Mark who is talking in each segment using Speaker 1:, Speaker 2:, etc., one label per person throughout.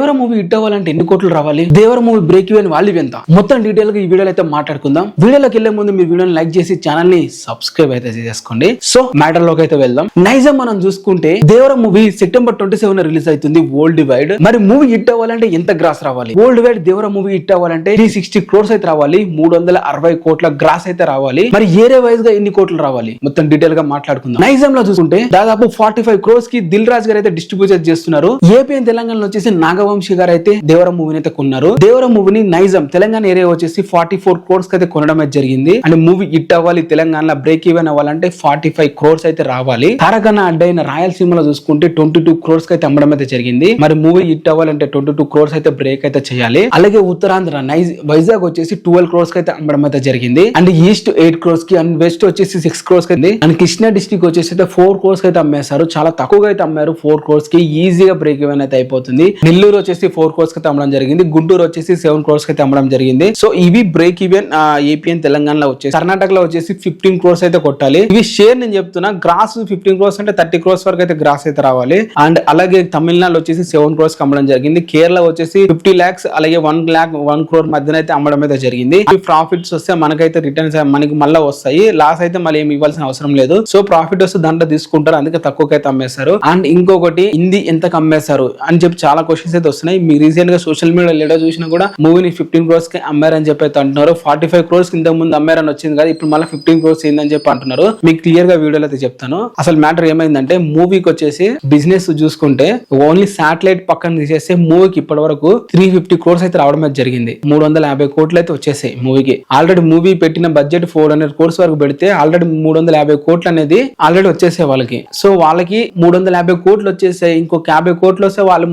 Speaker 1: దేవర movie hit అవ్వాలంటే ఎన్ని కోట్లు రావాలి, దేవర మూవీ బ్రేక్ ఈవెన్ వాల్యూ ఎంత, మొత్తం డీటెయిల్ గా ఈ వీడియోలో అయితే మాట్లాడుకుందాం. వీడియోలోకి వెళ్లే ముందు మీరు వీడియోని లైక్ చేసి ఛానల్ ని సబ్స్క్రైబ్ అయితే చేసుకోండి. సో మ్యాటర్ లోకి అయితే వెళ్దాం. నైజం మనం చూసుకుంటే దేవర మూవీ సెప్టెంబర్ 27 రిలీజ్ అవుతుంది వరల్డ్ వైడ్. మరి మూవీ హిట్ అవ్వాలంటే ఎంత గ్రాస్ రావాలి, వరల్డ్ వైడ్ దేవర మూవీ హిట్ అవ్వాలంటే 360 crores అయితే రావాలి, 360 కోట్ల గ్రాస్ అయితే రావాలి. మరి ఏరియా వైజ్ గా ఎన్ని కోట్లు రావాలి మొత్తం డీటెయిల్ గా మాట్లాడుకుందాం. నైజం లో చూసుకుంటే దాదాపు 45 crores కి దిల్ రాజ్ గారు అయితే డిస్ట్రిబ్యూట్ చేస్తున్నారు. ఏపీ అండ్ తెలంగాణలో వచ్చేసి నాగవంశీ గారు అయితే దేవర మూవీని అయితే కొన్నారు. దేవర మూవీని నైజం తెలంగాణ ఏరియా వచ్చేసి 44 crores అయితే కొనడం అయితే జరిగింది. అండ్ మూవీ హిట్ అవ్వాలి, తెలంగాణలో బ్రేక్ ఈవెన్ అవ్వాలంటే 45 crores అయితే రావాలి. తారకన్న అడ్డైన రాయలసీమలో చూసుకుంటే 22 crores అయితే అమ్మడం అయితే జరిగింది. మరి మూవీ హిట్ అవ్వాలంటే 22 crores అయితే బ్రేక్ అయితే చేయాలి. అలాగే ఉత్తరాంధ్ర వైజాగ్ వచ్చేసి 12 crores అయితే అమ్మడం అయితే జరిగింది. అండ్ ఈస్ట్ 8 crores కి, అండ్ వెస్ట్ వచ్చేసి 6 crores కి, అండ్ కృష్ణా డిస్ట్రిక్ట్ వచ్చేసి 4 crores అయితే అమ్మేశారు. చాలా తక్కువగా అయితే అమ్మారు. 4 crores కి ఈజీగా బ్రేక్ ఈవెన్ అయితే అయిపోతుంది. నెల్లూరు వచ్చేసి 4 crores అయితే అమ్మడం జరిగింది. గుంటూరు వచ్చేసి 7 crores అయితే అమ్మడం జరిగింది. సో ఇవి బ్రేక్ ఈవెన్ ఏపీ అండ్ తెలంగాణలో వచ్చేసి. కర్ణాటకలో వచ్చేసి 15 crores అయితే కొట్టాలి. ఇవి షేర్ నేను చెప్తున్నా, గ్రాస్ 15 crores అంటే 30 crores వరకు అయితే గ్రాస్ అయితే రావాలి. అండ్ అలాగే తమిళనాడు వచ్చేసి 7 crores కి అమ్మడం జరిగింది. కేరళ వచ్చేసి 50 lakhs అలాగే 1 crore మధ్యన అయితే అమ్మడం అయితే జరిగింది. ఈ ప్రాఫిట్స్ వస్తే మనకైతే రిటర్న్స్ మనకి మళ్ళీ వస్తాయి. లాస్ అయితే మళ్ళీ ఏమి ఇవ్వాల్సిన అవసరం లేదు. సో ప్రాఫిట్ వస్తే దాంట్లో తీసుకుంటారు, అందుకే తక్కువకైతే అమ్మేశారు. అండ్ ఇంకొకటి హిందీ ఎంతకు అమ్మేశారు అని చెప్పి చాలా క్వశ్చన్స్ అయితే వస్తున్నాయి. మీ రీసెంట్ గా సోషల్ మీడియా లేడో చూసినా కూడా మూవీని 15 crores కి అమ్మారని చెప్పి అయితే అంటున్నారు. 45 crores ఇంతకు ముందు అమ్మారని వచ్చింది కదా, ఇప్పుడు మళ్ళీ 15 crores ఏందని చెప్పి అంటున్నారు. మీకు క్లియర్ గా వీడియోలో అయితే చెప్తాను. అసలు మ్యాటర్ ఏమైందంటే, మూవీకి వచ్చేసి బిజినెస్ చూసుకుంటే ఓన్లీ శాటిలైట్ పక్కన తీసేస్తే మూవీకి ఇప్పటి వరకు 350 crores అయితే రావడం అయితే జరిగింది. 350 కోట్లు అయితే వచ్చేసాయి మూవీకి. ఆల్రెడీ మూవీ పెట్టిన బడ్జెట్ 400 crores వరకు పెడితే ఆల్రెడీ 350 కోట్లు అనేది ఆల్రెడీ వచ్చేసాయి వాళ్ళకి. సో వాళ్ళకి 350 కోట్లు వచ్చేసాయి. ఇంకొక 50 కోట్లు వస్తే వాళ్ళ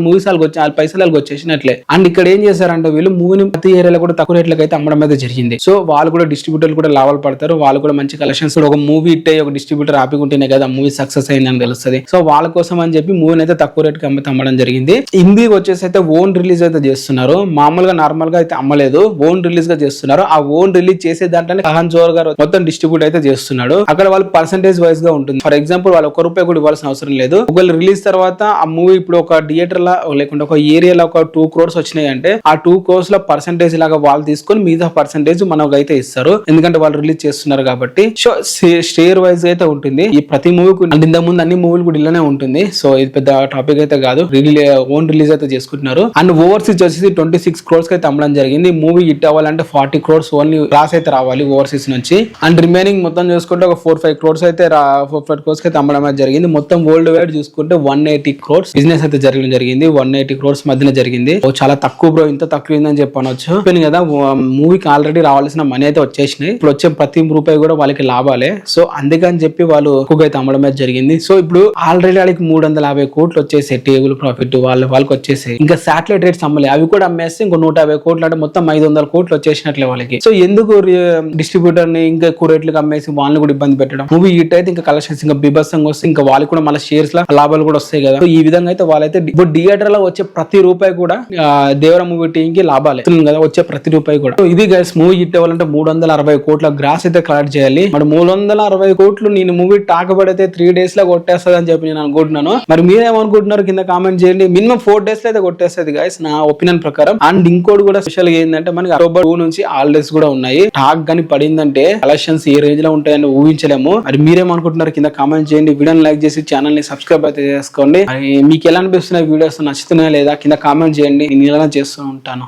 Speaker 1: మూవీస్ వాళ్ళ పైసలు వచ్చేసినట్లే. అండ్ ఇక్కడ ఏం చేశారంటే, వీళ్ళు మూవీని ప్రతి ఏరియాలో కూడా తక్కువ రేట్లకు అయితే అమ్మడం అయితే జరిగింది. సో వాళ్ళు కూడా డిస్ట్రిబ్యూటర్లు కూడా లాభాలు పడతారు. వాళ్ళు కూడా మంచి కలెక్షన్స్. ఒక మూవీ హిట్ అయ్యి ఒక డిస్ట్రిబ్యూటర్ ఆపికుంటేనే కదా మూవీ సక్సెస్ అయిందని తెలుస్తుంది. సో వాళ్ళ కోసం అని చెప్పి మూవీని అయితే తక్కువ రేట్ కి అమ్మడం జరిగింది. హిందీ వచ్చేసి అయితే ఓన్ రిలీజ్ అయితే చేస్తున్నారు. మామూలుగా నార్మల్ గా అయితే అమ్మలేదు, ఓన్ రిలీజ్ గా చేస్తున్నారు. ఆ ఓన్ రిలీజ్ చేసే దాంట్లోనే కహన్ జోహర్ గారు మొత్తం డిస్ట్రిబ్యూట్ అయితే చేస్తున్నాడు. అక్కడ వాళ్ళు పర్సెంటేజ్ వైజ్ గా ఉంటుంది. ఫర్ ఎగ్జాంపుల్ వాళ్ళు ₹1 కూడా ఇవ్వాల్సిన అవసరం లేదు. ఒకవేళ రిలీజ్ తర్వాత ఆ మూవీ ఇప్పుడు ఒక థియేటర్ లా లేకుంటే ఒక ఏరియాలో ఒక 2 crores వచ్చినాయి అంటే ఆ 2 crores లో పర్సెంటేజ్ లాగా వాళ్ళు తీసుకొని మిగతా పర్సెంటేజ్ మనకు అయితే ఇస్తారు. ఎందుకంటే వాళ్ళు రిలీజ్ చేస్తున్నారు కాబట్టి. సో షేర్ వైజ్ అయితే ఉంటుంది ఈ ప్రతి మూవీకి. అండ్ ఇంతకు ముందు అన్ని మూవీలు కూడా ఇలానే ఉంటుంది. సో ఇది పెద్ద టాపిక్ అయితే కాదు. ఓన్ రిలీజ్ అయితే చేసుకుంటున్నారు. అండ్ ఓవర్సీస్ వచ్చేసి 26 crores అయితే అమ్మడం జరిగింది. మూవీ హిట్ అవ్వాలంటే 40 crores ఓన్లీ రాస్ అయితే రావాలి ఓవర్సీస్ నుంచి. అండ్ రిమైనింగ్ మొత్తం చూసుకుంటే ఒక 4-5 crores అయితే 4-5 crores అయితే అమ్మడం అయితే జరిగింది. మొత్తం వరల్డ్ వైడ్ చూసుకుంటే 180 crores బిజినెస్ అయితే జరిగింది. 180 crores మధ్యన జరిగింది. చాలా తక్కువ బ్రో, ఇంత తక్కువ ఏందని చెప్పనొచ్చు కదా. మూవీకి ఆల్రెడీ రావాల్సిన మనీ అయితే వచ్చేసినాయి. ఇప్పుడు వచ్చే ప్రతి రూపాయి కూడా వాళ్ళకి లాభాలే. సో అందుకని చెప్పి వాళ్ళు ఎక్కువగా అయితే అమ్మడం అయితే జరిగింది. సో ఇప్పుడు ఆల్రెడీ వాళ్ళకి 350 కోట్లు వచ్చేసాయి టేబుల్ ప్రాఫిట్ వాళ్ళకి వచ్చేసాయి. ఇంకా శాటిలైట్ రేట్స్ అమ్మలే, అవి కూడా అమ్మేస్తే ఇంకో 150 కోట్లు అంటే మొత్తం 500 కోట్లు వచ్చేసినట్లే వాళ్ళకి. సో ఎందుకు డిస్ట్రిబ్యూటర్ ని ఇంకా ఎక్కువ రేట్లకు అమ్మేసి వాళ్ళని కూడా ఇబ్బంది పెట్టడం. మూవీ హిట్ అయితే ఇంకా కలెక్షన్స్ ఇంకా బీభత్సంగా వస్తే ఇంకా వాళ్ళకి కూడా మళ్ళీ షేర్స్ లా లాభాలు కూడా వస్తాయి కదా. సో ఈ విధంగా అయితే వాళ్ళైతే ఇప్పుడు థియేటర్ లో వచ్చే ప్రతి రూపాయి కూడా దేవర మూవీ టీం కి లాభాలే కదా, వచ్చే ప్రతి రూపాయి కూడా. ఇది గైస్, మూవీ హిట్ అవ్వాలంటే 360 కోట్ల గ్రాస్ అయితే కలెక్ట్ చేయాలి. మరి 360 కోట్లు నేను మూవీ టాక్ పడితే 3 days లో కొట్టేస్తుంది అని చెప్పి నేను అనుకుంటున్నాను. మరి మీరేమనుకుంటున్నారు కింద కామెంట్ చేయండి. మినిమం 4 days లో అయితే కొట్టేస్తుంది గైస్ నా ఒపీనియన్ ప్రకారం. అండ్ ఇంకోటి కూడా స్పెషల్ గా ఏంటంటే, మనకి October 2 నుంచి హాలిడేస్ కూడా ఉన్నాయి. టాక్ గానీ పడిందంటే కలెక్షన్స్ ఏ రేంజ్ లో ఉంటాయని ఊహించలేము. మరి మీరేమనుకుంటున్నారు కింద కామెంట్ చేయండి. వీడియోని లైక్ చేసి ఛానల్ ని సబ్స్క్రైబ్ అయితే చేసుకోండి. మీకు ఎలా అనిపిస్తున్నాయి వీడియోస్, నచ్చుతున్నాయా లేదా కింద కామెంట్ చేయండి. నేను ఇలా చేస్తూ ఉంటాను.